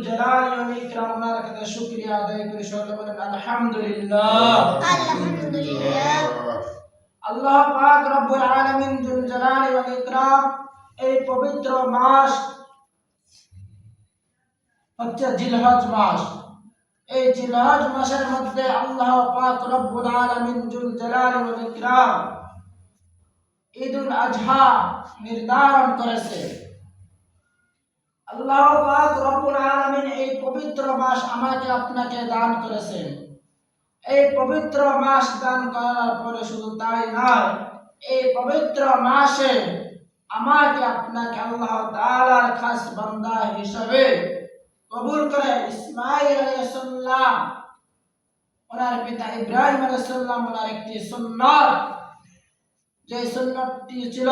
জালালি ওয়াল ইকরাম ওনার কাছে শুকরিয়া আদায় করি। সকলে বলেন আলহামদুলিল্লাহ। আলহামদুলিল্লাহ। আল্লাহ পাক রব্বুল আলামিন যুল জালালি ওয়াল ইকরাম এই পবিত্র মাস হচ্ছে জিলহজ মাস। এই জিলহজ মাসের মধ্যে আল্লাহ পাক রব্বুল আলামিন যুল জালালি ওয়াল ইকরাম ঈদুল আজহা নির্ধারণ করেছে। আল্লাহ পাক রব্বুল আলামিন এই পবিত্র মাস আমাকে আপনাকে দান করেছেন। এই পবিত্র মাস দান করার পরে শুধু তাই নয়, এই পবিত্র মাসে আমাকে আপনাকে আল্লাহ তাআলার খাস বান্দা হিসেবে কবুল করে। ইসমাঈল আলাইহিস সালাম ওনার পিতা ইব্রাহিম আলাইহিস সালাম ওনার একটি সুন্নাত, যে সুন্নাতটি ছিল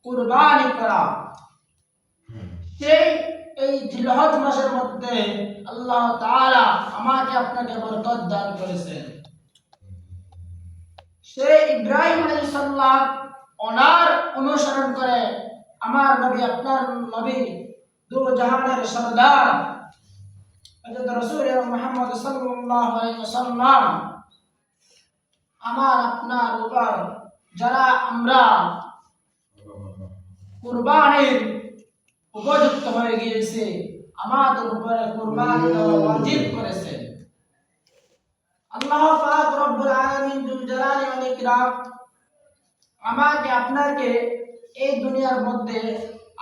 কুরবানি করা, সেই এই জিলহজ মাসের মধ্যে আল্লাহ তাআলা আমাকে আপনাকে বরকত দান করেছেন। সেই ইব্রাহিম আলাইহিস সালাম ওনার অনুসরণ করে আমার নবী, আপনার নবী, দু জাহানের সরদার হযরত রাসূল মুহাম্মদ সাল্লাল্লাহু আলাইহি ওয়াসাল্লাম আমার আপনার উপর যারা আমরা কুরবানির উপযুক্ত হয়ে গিয়েছে, আমাদের উপরে কুরবানি দেওয়া ওয়াজিব করেছেন। আল্লাহ পাক রব্বুল আলামিন যুল জালালি ওয়াল ইকরাম আমাকে আপনাকে এই দুনিয়ার মধ্যে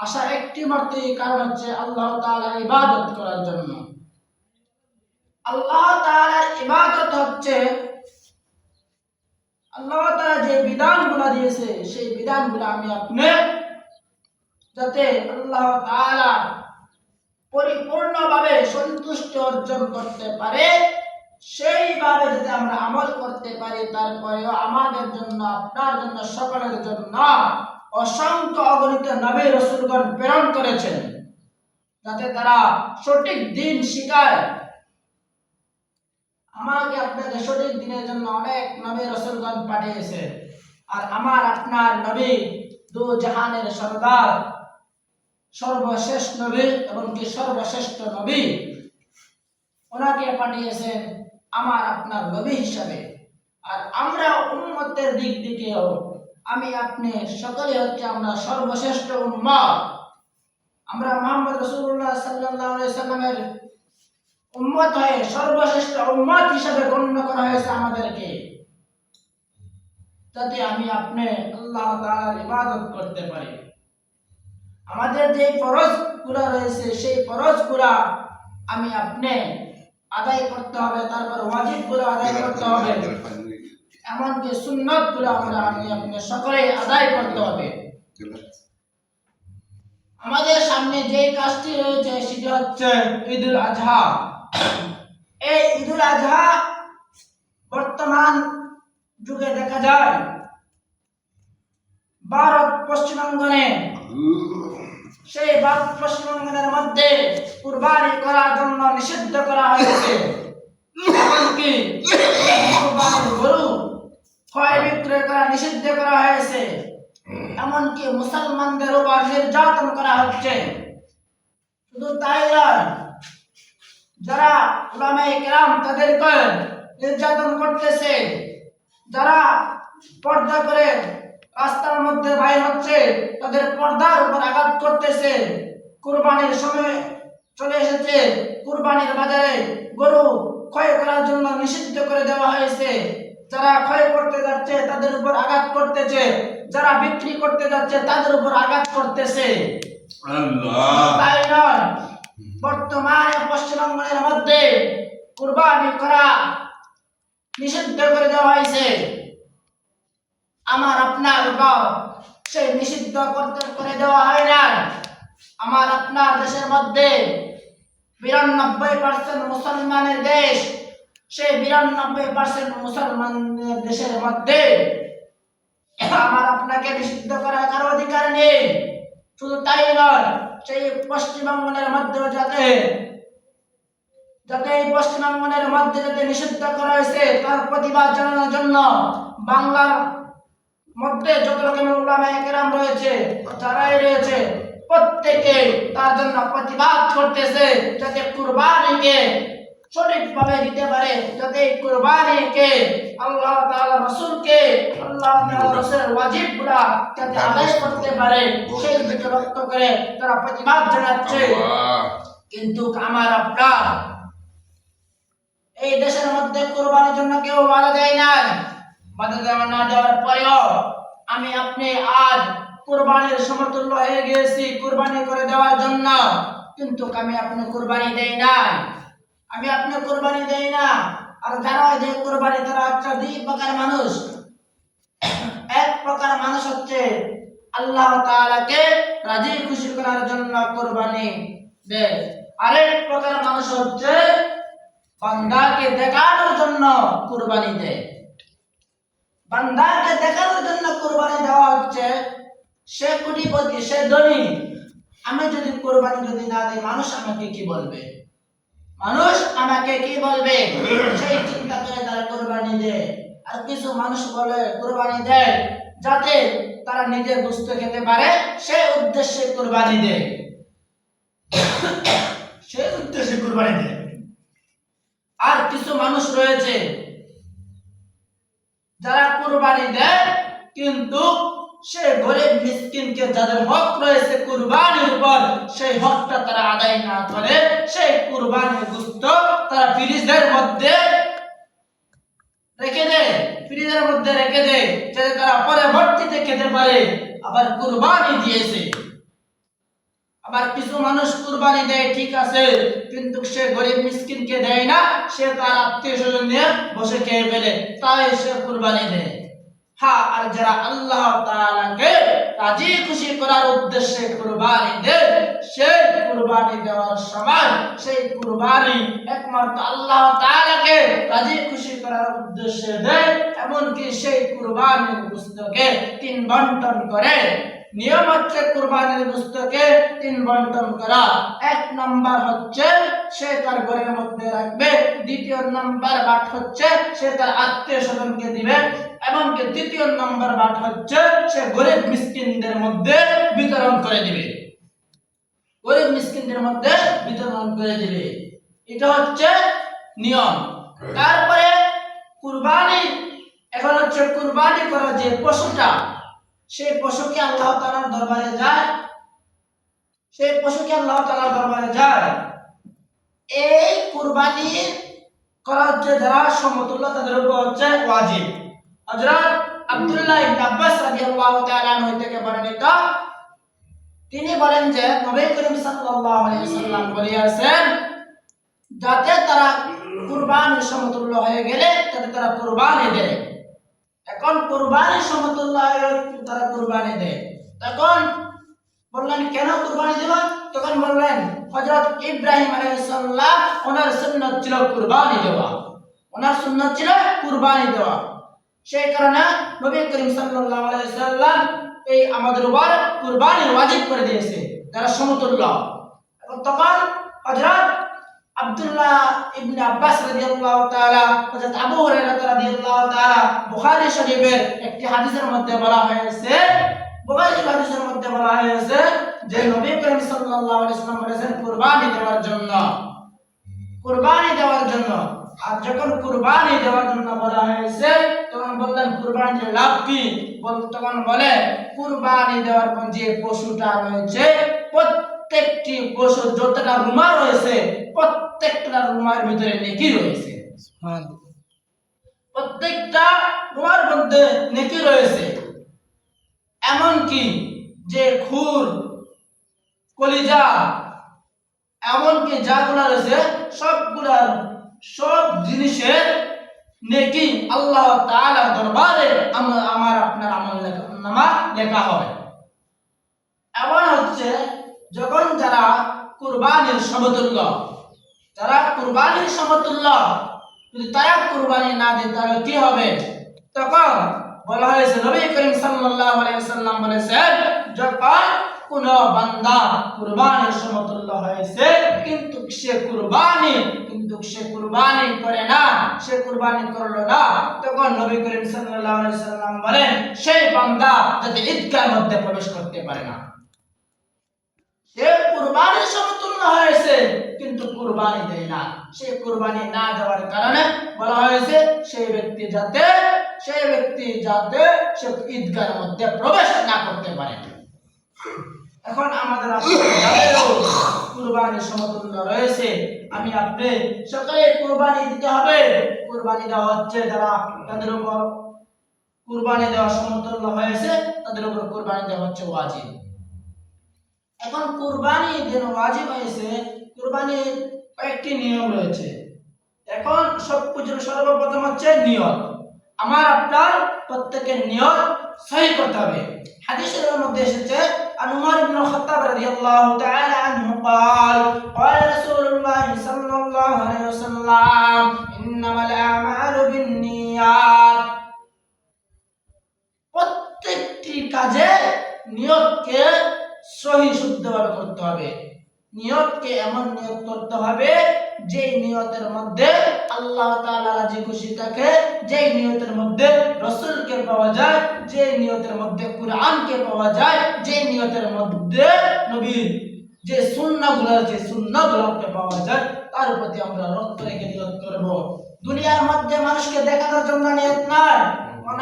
আসার একটি মাত্র কারণ হচ্ছে আল্লাহ তাআলার ইবাদত করার জন্য। আল্লাহ তাআলার ইবাদত হচ্ছে আল্লাহ তাআলা যে বিধানগুলো দিয়েছে সেই বিধানগুলো আমি আপনি যাতে আল্লাহ তাআলা পরিপূর্ণভাবে সন্তুষ্টি অর্জন করতে পারে, সেইভাবে যদি আমরা আমল করতে পারি, তারপরেও আমাদের জন্য, আপনার জন্য, সকলের জন্য অসংখ্য অগণিত নবী রাসূলগণ প্রেরণ করেছেন, যাতে তারা সঠিক দিন শিখায়। আমাকে আপনাকে সঠিক দিনের জন্য অনেক নবী রাসূলগণ পাঠিয়েছে। আর আমার আপনার নবী দু জাহানের সরদার, সর্বশেষ নবী এবং কি সর্বশ্রেষ্ঠ নবী, ওনাকে পাঠিয়েছেন আমার আপনার নবী হিসাবে। আর আমরা উম্মতের দিক থেকেও আমি আপনি সকলে হচ্ছে আমরা সর্বশ্রেষ্ঠ উম্মত। আমরা মুহাম্মদ রাসূলুল্লাহ সাল্লাল্লাহু আলাইহি সাল্লামের উম্মত হয়ে সর্বশ্রেষ্ঠ উম্মত হিসাবে গণ্য করা হয়েছে আমাদেরকে, যাতে আমি আপনি আল্লাহ তাআলার ইবাদত করতে পারি। আমাদের যে ফরজগুলো রয়েছে সেই ফরজগুলো আমি আপনি আদায় করতে হবে, তারপর ওয়াজিবগুলো আদায় করতে হবে, এমনকি সুন্নাতগুলো আমি আপনি সকলেই আদায় করতে হবে। আমাদের সামনে যে কাজটি রয়েছে সেটি হচ্ছে ঈদুল আজহা। এই ঈদুল আজহা বর্তমান যুগে দেখা যায় ভারত পশ্চিমাঙ্গনে, সেই ভারত পশ্চিমাঙ্গনের মধ্যে কুরবানি করার জন্য নিষিদ্ধ করা হয়েছে। এমনকি কুরবানির গরু ক্রয় বিক্রয় করা নিষিদ্ধ করা হয়েছে। এমনকি মুসলমানদের উপর নির্যাতন করা হচ্ছে। শুধু তাই নয়, যারা উলামায়ে কেরাম তাদেরকে নির্যাতন করতেছে, যারা পর্দা করে রাস্তার মধ্যে বাইর হচ্ছে তাদের পর্দার উপর আঘাত করতেছে। কুরবানির সময় চলে এসেছে, কুরবানির বাজারে গরু ক্রয় করার জন্য নিষিদ্ধ করে দেওয়া হয়েছে। যারা ক্রয় করতে যাচ্ছে তাদের উপর আঘাত করতেছে, যারা বিক্রি করতে যাচ্ছে তাদের উপর আঘাত করতেছে। তাই নয়, বর্তমানে পশ্চিমবঙ্গের মধ্যে কুরবানি করা নিষিদ্ধ করে দেওয়া হয়েছে। আমার আপনার উপর সেই নিষিদ্ধ করে দেওয়া হয় না। আমার আপনার দেশের মধ্যে 92% মুসলমানের দেশ, সেই 92% মুসলমানের দেশের মধ্যে আমার আপনাকে নিষিদ্ধ করার কারো অধিকার নেই। শুধু তাই নয়, সেই পশ্চিমবঙ্গের মধ্যে যাতে এই পশ্চিমবঙ্গের মধ্যে যাতে নিষিদ্ধ করা হয়েছে তার প্রতিবাদ জানানোর জন্য বাংলার মধ্যে যত রকমের উলামায়ে কেরাম রয়েছে, যারাই রয়েছে, প্রত্যেকে তার জন্য প্রতিবাদ করতেছে যাতে কুরবানিকে সঠিকভাবে দিতে পারে, যাতে এই কুরবানিকে আল্লাহ তাআলা রাসূলকে আল্লাহ তাআলা রাসূলের ওয়াজিবগুলা যাতে আদায় করতে পারে সেই দিকে লক্ষ্য করে তারা প্রতিবাদ জানাচ্ছে। কিন্তু আমার আপনার এই দেশের মধ্যে কুরবানির জন্য কেউ বাধা দেয় না। বাধা দেওয়া না দেওয়ার পরেও আমি আপনি আজ কুরবানির সমতুল্য হয়ে গেছি কুরবানি করে দেওয়ার জন্য, কিন্তু আমি আপনি কুরবানি দেই না, আমি আপনি কুরবানি দেই না। আর যারা যে কুরবানি তারা একটা দুই প্রকার মানুষ। এক প্রকার মানুষ হচ্ছে আল্লাহ তাআলাকে রাজি খুশি করার জন্য কুরবানি দেয়, আরেক প্রকার মানুষ হচ্ছে বান্দাকে দেখানোর জন্য কুরবানি দেয়। বান্দাকে দেখানোর জন্য কুরবানি দেওয়া হচ্ছে সে কোটিপতি, সে ধনী, আমি যদি কুরবানি যদি না দিই মানুষ আমাকে কি বলবে, মানুষ আমাকে কি বলবে, সেই চিন্তা করে তারা কুরবানি দেয়। আর কিছু মানুষ বলে কুরবানি দেয় যাতে তারা নিজে গোশত খেতে পারে, সেই উদ্দেশ্যে কুরবানি দেয়, সেই উদ্দেশ্যে কুরবানি দেয়। আর কিছু মানুষ রয়েছে যারা কুরবানি দেয় কিন্তু সে গরিব মিসকিনকে যাদের হক রয়েছে কুরবানির উপর সেই হকটা তারা আদায় না করে সেই কুরবানির গোশত তারা ফ্রিজের মধ্যে রেখে দেয়, ফ্রিজের মধ্যে রেখে দেয় যাতে তারা পরবর্তীতে খেতে পারে। আবার কুরবানি দিয়েছে। আবার কিছু মানুষ কুরবানি দেয় ঠিক আছে, কিন্তু সে গরিব মিসকিনকে দেয় না, সে তার আত্মীয় স্বজন নিয়ে বসে খেয়ে ফেলে, তাই সে কুরবানি দেয়। হ্যাঁ, আর যারা আল্লাহ তাআলাকে রাজি খুশি করার উদ্দেশ্যে কুরবানি দেয় সেই কুরবানি দেওয়ার সময় সেই কুরবানি একমাত্র আল্লাহ তাআলাকে রাজি খুশি করার উদ্দেশ্যে দেয়। এমনকি সেই কুরবানির গোশতকে 3 বন্টন করে। নিয়ম হচ্ছে কুরবানির গোশতকে 3 বন্টন করা। 1 নাম্বার হচ্ছে সে তার ঘরের মধ্যে রাখবে, দ্বিতীয় নাম্বার ভাগ হচ্ছে সে তার আত্মীয় স্বজনকে দিবে, এবং তৃতীয় নাম্বার ভাগ হচ্ছে সে গরিব মিসকিনদের মধ্যে বিতরণ করে দিবে, গরিব মিসকিনদের মধ্যে বিতরণ করে দিবে। এটা হচ্ছে নিয়ম। তারপরে কুরবানি, এখন হচ্ছে কুরবানি করা যে পশুটা, সেই পশুকে আল্লাহ তাআলার দরবারে যায়, সেই পশুকে আল্লাহ তাআলার দরবারে যায়। এই কুরবানি করা হচ্ছে যারা সমতুল্য তাদের উপর হচ্ছে ওয়াজিব। হযরত আব্দুল্লাহ ইবনে আব্বাস রাদিয়াল্লাহু তাআলা আনহু থেকে বর্ণিত, তিনি বলেন যে নবী করিম সাল্লাল্লাহু আলাইহি ওয়াসাল্লাম বলেছেন যাতে তারা কুরবানির সমতুল্য হয়ে গেলে যাতে তারা কুরবানি দেয়। এখন কুরবানির সমতুল্য হয়ে তারা কুরবানি দেয়, তখন বললেন কেন কুরবানি দেব? তখন বললেন হযরত ইব্রাহিম আলাইহিস সালাম ওনার সুন্নাত ছিল কুরবানি দেওয়া, ওনার সুন্নাত ছিল কুরবানি দেওয়া। সেই কারণে নবী করিম সাল্লাল্লাহু আলাইহি ওয়াসাল্লাম এই আমাদের উপর কুরবানি ওয়াজিব করে দিয়েছে যারা সমতুল্য। তখন হযরত আব্দুল্লাহ ইবনে আব্বাস রাদিয়াল্লাহু তাআলা, হযরত আবু হুরায়রা রাদিয়াল্লাহু তাআলা, বুখারী শরীফের একটি হাদিসের মধ্যে বলা হয়েছে, বুখারী হাদিসের মধ্যে বলা হয়েছে যে নবী করিম সাল্লাল্লাহু আলাইহি ওয়াসাল্লাম বলেছেন কুরবানি দেওয়ার জন্য, কুরবানি দেওয়ার জন্য। আর যখন কুরবানি দেওয়ার জন্য বলা হয়েছে তখন বললেন কুরবানির লাভ কি? তখন বলে কুরবানি দেওয়ার পর যে পশুটা রয়েছে প্রত্যেকটি পশু যতটা রুমা রয়েছে প্রত্যেকটা রুমার ভিতরে নেকি রয়েছে, প্রত্যেকটা রুমার মধ্যে নেকি রয়েছে। এমনকি যে খুর, কলিজা, এমনকি যাগুলা রয়েছে সবগুলার সব জিনিসের নেকি আল্লাহ তাআলার দরবারে আমার আপনার আমল নামা লেখা হয়। এমন হচ্ছে যখন যারা কুরবানির সমতুল্য, যারা কুরবানির সমতুল্য যদি তারা কুরবানি না দেয় তাহলে কি হবে? তখন বলা হয়েছে নবী করিম সাল্লাল্লাহু আলাইহি ওয়াসাল্লাম বলেছেন যখন কোন বান্দা কুরবানির সমতুল্য হয়েছে কিন্তু সে কুরবানি করে না, সে কুরবানি করলো না, তখন নবী করিম সাল্লাল্লাহু আলাইহি ওয়াসাল্লাম বলেন সেই বান্দা যাতে ঈদগাহর মধ্যে প্রবেশ করতে পারে না। সে কুরবানির সমতুল্য হয়েছে কিন্তু কুরবানি দেয় না, সে কুরবানি না দেওয়ার কারণে বলা হয়েছে সেই ব্যক্তি যাতে সে ঈদগাহের মধ্যে প্রবেশ না করতে পারে। এখন আমাদের কুরবানির সমতুল্য রয়েছে, আমি আপনি সকলে কুরবানি দিতে হবে। কুরবানি দেওয়া হচ্ছে যারা তাদের উপর কুরবানি দেওয়া সমতুল্য হয়েছে তাদের উপর কুরবানি দেওয়া হচ্ছে ওয়াজিব। এখন কুরবানি যেন ওয়াজিব হয়েছে, কুরবানির কয়েকটি নিয়ম রয়েছে। এখন সবকিছুর সর্বপ্রথম হচ্ছে নিয়ত। আমার আপনার প্রত্যেকের নিয়ত সহি করতে হবে। হাদিসের মধ্যে এসেছে আন উমর ইবনে খাত্তাব রাদিয়াল্লাহু তাআলা আনহু قال قال رسول الله صلى الله عليه وسلم انما الاعمال بالنيات। প্রত্যেকটি কাজে নিয়তকে সহি শুদ্ধভাবে করতে হবে। নিয়তকে এমন নিয়ত করতে হবে যে নিয়তের মধ্যে আল্লাহ তাআলা রাজি খুশি থাকে, যে নিয়তের মধ্যে রাসূলকে পাওয়া যায়, যে নিয়তের মধ্যে কুরআনকে পাওয়া যায়, যে নিয়তের মধ্যে নবীর যে সুন্নাহগুলোকে পাওয়া যায়, তার প্রতি আমরা লক্ষ্য রেখে নিয়ত করব। দুনিয়ার মধ্যে মানুষকে দেখানোর জন্য নিয়ত নয়।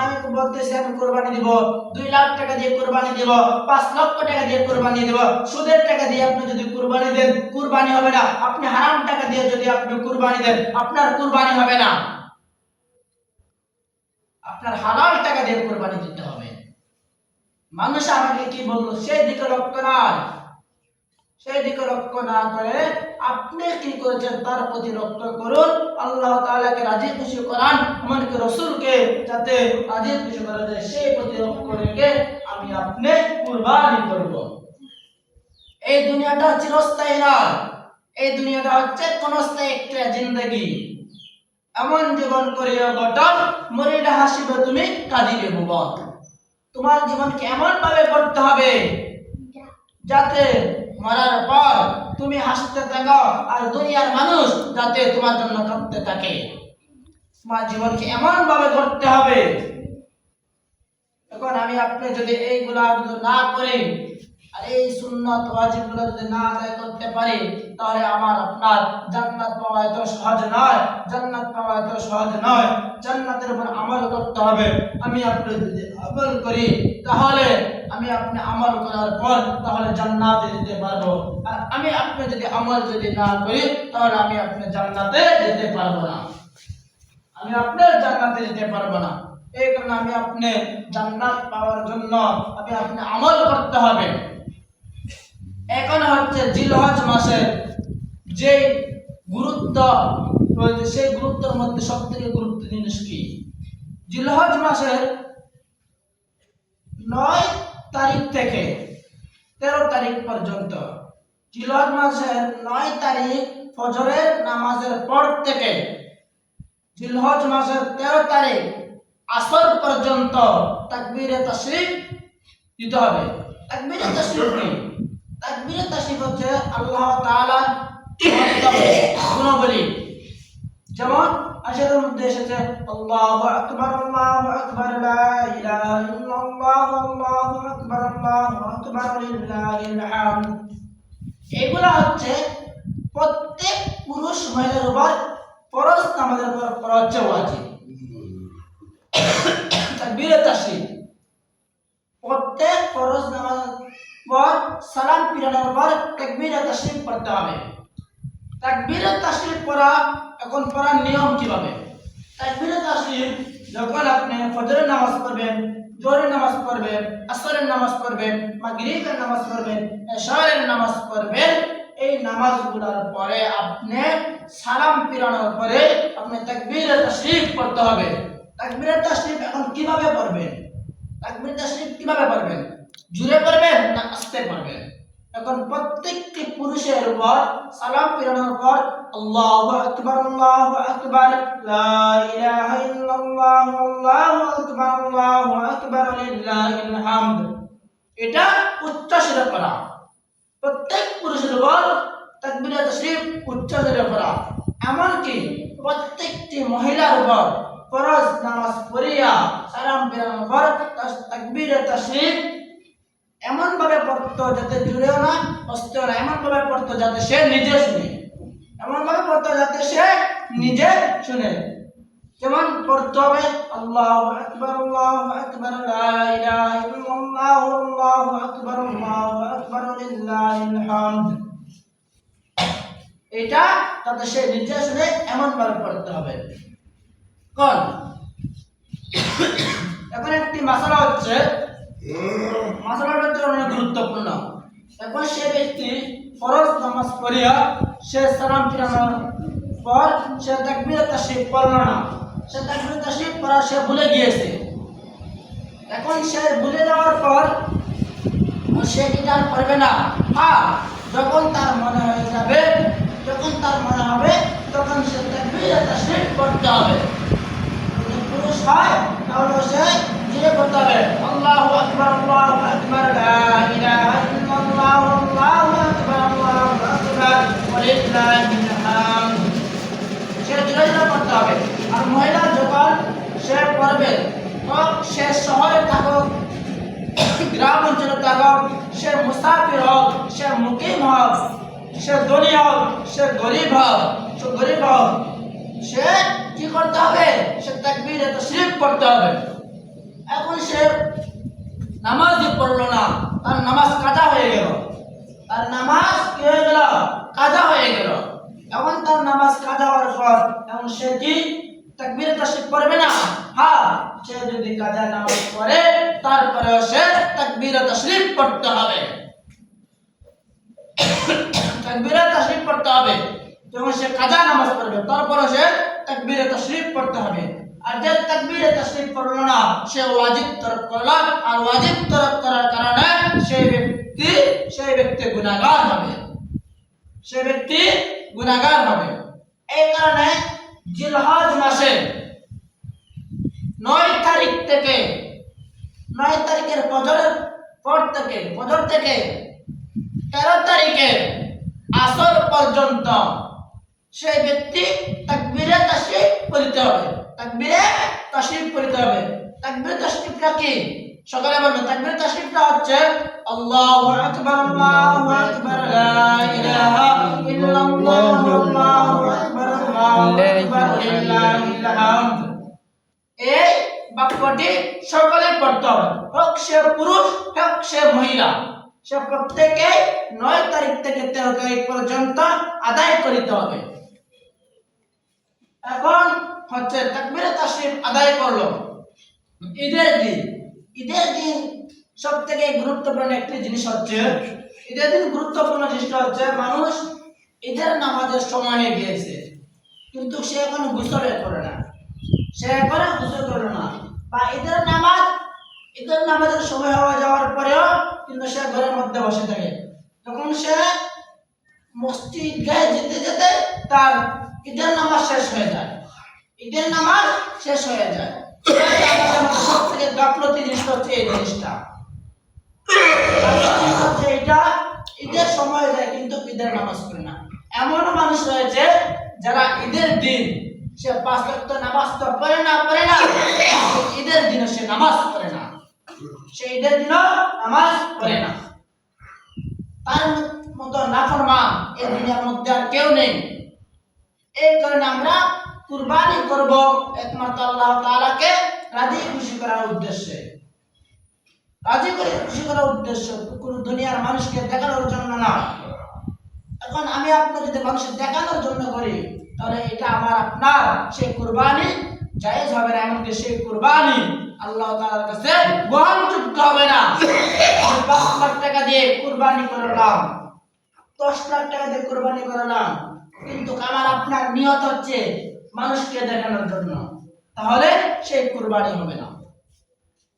আমি বলতেছি আমি কুরবানি দিব, 2 লাখ টাকা দিয়ে কুরবানি দিব, 5 লক্ষ টাকা দিয়ে কুরবানি দিব। সুদের টাকা দিয়ে আপনি যদি কুরবানি দেন কুরবানি হবে না। আপনি হারাম টাকা দিয়ে যদি আপনি কুরবানি দেন আপনার কুরবানি হবে না। আপনার হালাল টাকা দিয়ে কুরবানি দিতে হবে। মানুষ আমাকে কি বললো সেই দিকে লক্ষ্য নয়, সেই দিকে লক্ষ্য না করে আপনি কি করেছেন তার প্রতি লক্ষ্য করুন। আল্লাহ তাআলাকে রাজি খুশি করান, এমনকি রাসূলকে যাতে রাজি খুশি করা যায় সেই প্রতি লক্ষ্য রেখে আমি আপনি কুরবানি করব। এই দুনিয়াটা চিরস্থায়ী নয়, এই দুনিয়াটা হচ্ছে ক্ষণস্থায়ী একটা জিন্দেগি। এমন জীবন করিয়া গঠন মরিলে হাসিবে তুমি কাঁদিবে ভুবন। তোমার জীবনকে এমন ভাবে করতে হবে যাতে মরার পর তুমি হাসতে থাকো আর দুনিয়ার মানুষ যাতে তোমার জন্য কাঁদতে থাকে। তোমার জীবনকে এমন ভাবে করতে হবে। এখন আমি আপনি যদি এইগুলা না করি আর এই সুন্নাত ওয়াজিবগুলো যদি না আদায় করতে পারি তাহলে আমার আপনার জান্নাত পাওয়া এত সহজ নয়, জান্নাত পাওয়া এত সহজ নয়। জান্নাতের উপর আমল করতে হবে। আমি আপনি যদি আমল করি তাহলে আমি আপনি আমল করার পর তাহলে জান্নাতে যেতে পারবো। আর আমি আপনি যদি আমল যদি না করি তাহলে আমি আপনি জান্নাতে যেতে পারবো না, আমি আপনি জান্নাতে যেতে পারবো না। এই কারণে আমি আপনি জান্নাত পাওয়ার জন্য আমি আপনি আমল করতে হবে। এখন হচ্ছে জিলহজ মাসের যে গুরুত্ব রয়েছে সেই গুরুত্বের মধ্যে সবথেকে গুরুত্ব জিনিস কি? জিলহজ মাসের 9 তারিখ থেকে 13 তারিখ পর্যন্ত, জিলহজ মাসের 9 তারিখ ফজরের নামাজের পর থেকে জিলহজ মাসের 13 তারিখ আসর পর্যন্ত তাকবীরে তাশরিফ দিতে হবে। তাকবীরে তাশরিফ কি? তাকবীরে তাশরিফ হচ্ছে আল্লাহ তাআলার গুণাবলী। যেমন আশারের মধ্যে এসেছে আল্লাহু আকবার লা ইলাহা ইল্লাল্লাহ আল্লাহু আকবার লিল্লাহিল হামদ। এগুলা হচ্ছে প্রত্যেক পুরুষ মহিলার উপর ফরজ নামাজের উপর পড়া হচ্ছে ওয়াজিব। তাকবীরে তাশরিফ প্রত্যেক ফরজ নামাজের পর সালাম ফিরানোর পর তাকবীরে তাশরিফ পড়তে হবে। তাকবীরে তাশরিফ পড়া, এখন পড়ার নিয়ম কিভাবে? তাকবীরে তাশরিফ যখন আপনি ফজরের নামাজ পড়বেন, জোহরের নামাজ পড়বেন, আসরের নামাজ পড়বেন, মাগরিবের নামাজ পড়বেন, এশারের নামাজ পড়বেন, এই নামাজগুলোর পরে আপনি সালাম ফিরানোর পরে আপনি তাকবীরে তাশরিফ পড়তে হবে। তাকবীরে তাশরিফ এখন কিভাবে পড়বেন? তাকবীরে তাশরিফ কিভাবে পড়বেন? জোরে পড়বেন না আস্তে পড়বেন? এখন প্রত্যেকটি পুরুষের উপর সালাম ফিরানোর পর আল্লাহু আকবার লা ইলাহা ইল্লাল্লাহ আল্লাহু আকবার লিল্লাহিল হামদ, এটা উচ্চ স্বরে পড়া। প্রত্যেক পুরুষের উপর তাকবীরে তাশরিফ উচ্চ স্বরে পড়া। এমনকি প্রত্যেকটি মহিলার উপর ফরজ নামাজ পড়িয়া সালাম ফিরানোর পর তাকবীরে তাশরিফ এমন ভাবে পড়তো যাতে জুড়েও না হস্তেও না, এমন ভাবে পড়তো যাতে সে নিজে শুনে, এমন ভাবে পড়তো যাতে সে নিজে শুনে। যেমন পড়তে হবে আল্লাহু আকবার আল্লাহু আকবার লা ইলাহা ইল্লাল্লাহু আল্লাহু আকবার লিল্লাহিল হামদ। এটা যাতে সে নিজে শুনে এমন ভাবে পড়তে হবে। কোন এখন একটি মাসালা হচ্ছে, মাসালাটা হচ্ছে অনেক গুরুত্বপূর্ণ। এখন সে ব্যক্তি ফরজ নামাজ পড়িয়া সে সালাম ফিরানোর পর সে তাকবীর তাশরিফ পড়ল না, সে তাকবীর তাশরিফ পড়া সে ভুলে গিয়েছে। এখন সে ভুলে যাওয়ার পর সে কি আর পড়বে না? হ্যাঁ, যখন তার মনে হয়ে যাবে, যখন তার মনে হবে তখন সে তাকবীর তাশরিফ পড়তে হবে। যদি পুরুষ হয় তাহলে সে ধীরে পড়তে হবে আল্লাহু আকবার লা ইলাহা ইল্লাল্লাহু আল্লাহু আকবার ওয়ালিল্লাহিল হামদ। সে ধীরে ধীরে পড়তে হবে। আর মহিলা যখন সে পড়বে, তো সে শহরে থাকুক, গ্রাম অঞ্চলে থাকুক, সে মুসাফির হোক, সে মুকিম হোক, সে ধনী হোক, সে গরিব হোক, সে কি করতে হবে? সে তাকবীর তাশরিফ পড়তে হবে। এখন সে নামাজই পড়লো না, তার নামাজ কাজা হয়ে গেল, তার নামাজ কি হয়ে গেল? কাজা হয়ে গেল। এখন তার নামাজ কাজা হওয়ার পর এখন সে কি তাকবীর তাশরিফ পড়বে না? হ্যাঁ, সে যদি কাজা নামাজ পড়ে তারপরে সে তাকবীর তাশরিফ পড়তে হবে, তাকবীর তাশরিফ পড়তে হবে। যখন সে কাজা নামাজ পড়বে তারপরে সে তাকবীর তাশরিফ পড়তে হবে। আর যে তাকবীর তাশরিফ পড়লো না সে ওয়াজিব তরক করলো, আর ওয়াজিব তরক করার কারণে সেই ব্যক্তি গুনাহগার হবে, সে ব্যক্তি গুনাহগার হবে। এই কারণে জিলহজ মাসে 9 তারিখ থেকে 9 তারিখের ফজরের পর থেকে ফজর থেকে 13 তারিখের আসর পর্যন্ত সেই ব্যক্তি তাকবীরে তাশরিফ পড়তে হবে, তাকবীরে তাশরিফ পড়তে হবে। তাকবীরে তাশরিফটা কি? সকালে বলবেন তাকবীরে তাশরিফটা হচ্ছে আল্লাহু আকবার লা ইলাহা ইল্লাল্লাহু আল্লাহু আকবার লিল্লাহিল হামদ। এই বাক্যটি সকলে পড়তে হবে, হোক সে পুরুষ হোক সে মহিলা, সে প্রত্যেকে 9 তারিখ থেকে 13 তারিখ পর্যন্ত আদায় করিতে হবে। এখন হচ্ছে তাকবীরে তাশরিফ আদায় করলো ঈদের দিন। ঈদের দিন সব থেকে গুরুত্বপূর্ণ একটি জিনিস হচ্ছে, ঈদের দিন গুরুত্বপূর্ণ জিনিসটা হচ্ছে মানুষ ঈদের নামাজের সময় হয়ে গিয়েছে কিন্তু সে এখন গোসল করে না, সে এখন গোসল করে না, বা ঈদের নামাজের সময় হয়ে যাওয়ার পরেও কিন্তু সে ঘরের মধ্যে বসে থাকে। তখন সে মসজিদ গায়ে যেতে যেতে তার ঈদের নামাজ শেষ হয়ে যায়, ঈদের নামাজ শেষ হয়ে যায়। সব থেকে গাফলতি জিনিস হচ্ছে এই জিনিসটা, এটা ঈদের সময় যায় কিন্তু ঈদের নামাজ পড়ে না। এমন মানুষ রয়েছে যারা ঈদের দিন সে 5 ওয়াক্ত নামাজ তো পড়ে না, ঈদের দিনে সে নামাজ পড়ে না, সে ঈদের দিনও নামাজ পড়ে না। তার মতো নাফরমান এই দুনিয়ার মধ্যে আর কেউ নেই। এই কারণে আমরা কুরবানি করব একমাত্র আল্লাহ তাআলাকে রাজি খুশি করার উদ্দেশ্যে, রাজি করে খুশি করার উদ্দেশ্য, কোন দুনিয়ার মানুষকে দেখানোর জন্য না। এখন আমি আপনার যদি মানুষের দেখানোর জন্য করি তাহলে এটা আমার আপনার সেই কুরবানি জায়েজ হবে না, এমনকি সেই কুরবানি আল্লাহ তাআলার কাছে গ্রহণযোগ্য হবে না। 5 লাখ টাকা দিয়ে কুরবানি করলাম, 10 লাখ টাকা দিয়ে কুরবানি করলাম, কিন্তু আমার আপনার নিয়ত হচ্ছে মানুষকে দেখানোর জন্য, তাহলে সেই কুরবানি হবে না।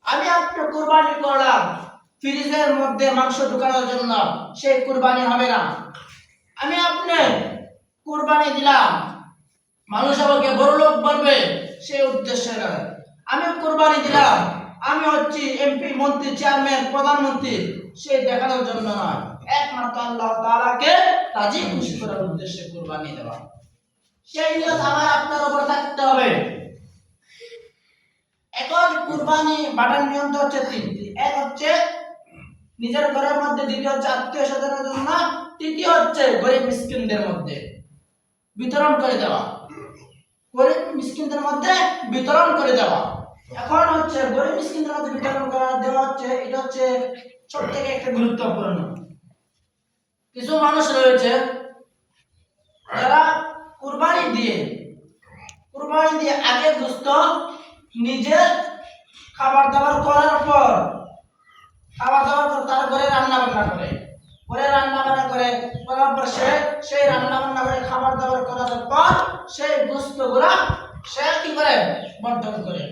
আমি আপনার কুরবানি করলাম ফ্রিজের মধ্যে মাংস ঢোকানোর জন্য, সেই কুরবানি হবে না। আমি আপনি কুরবানি দিলাম মানুষ আমাকে বড় লোক বলবে সেই উদ্দেশ্যে নয়। আমি কুরবানি দিলাম আমি হচ্ছি এমপি, মন্ত্রী, চেয়ারম্যান, প্রধানমন্ত্রী সেই দেখানোর জন্য নয়, একমাত্র আল্লাহ তাআলাকে রাজি খুশি করার উদ্দেশ্যে কুরবানি দেওয়া। সেই নিয়ত আমার আপনার উপর থাকতে হবে। এখন কুরবানি বাটার নিয়ম তো হচ্ছে 3টি। এক হচ্ছে নিজের ঘরের মধ্যে, দ্বিতীয় হচ্ছে আত্মীয় স্বজনের জন্য, তৃতীয় হচ্ছে গরিব মিসকিনদের মধ্যে বিতরণ করে দেওয়া। গরিব মিসকিনদের মধ্যে বিতরণ করে দেওয়া। এখন হচ্ছে গরিব মিসকিনদের মধ্যে বিতরণ করা দেওয়া হচ্ছে, এটা হচ্ছে সবথেকে একটা গুরুত্বপূর্ণ। কিছু মানুষ রয়েছে যারা কুরবানি দিয়ে আগে গোশত নিজে খাবার দাবার করার পর তার ঘরে রান্না বান্না করার পর সেই রান্না বান্না করে খাবার দাবার করার পর সেই গোশতগুলা সে কি করে বন্টন করে।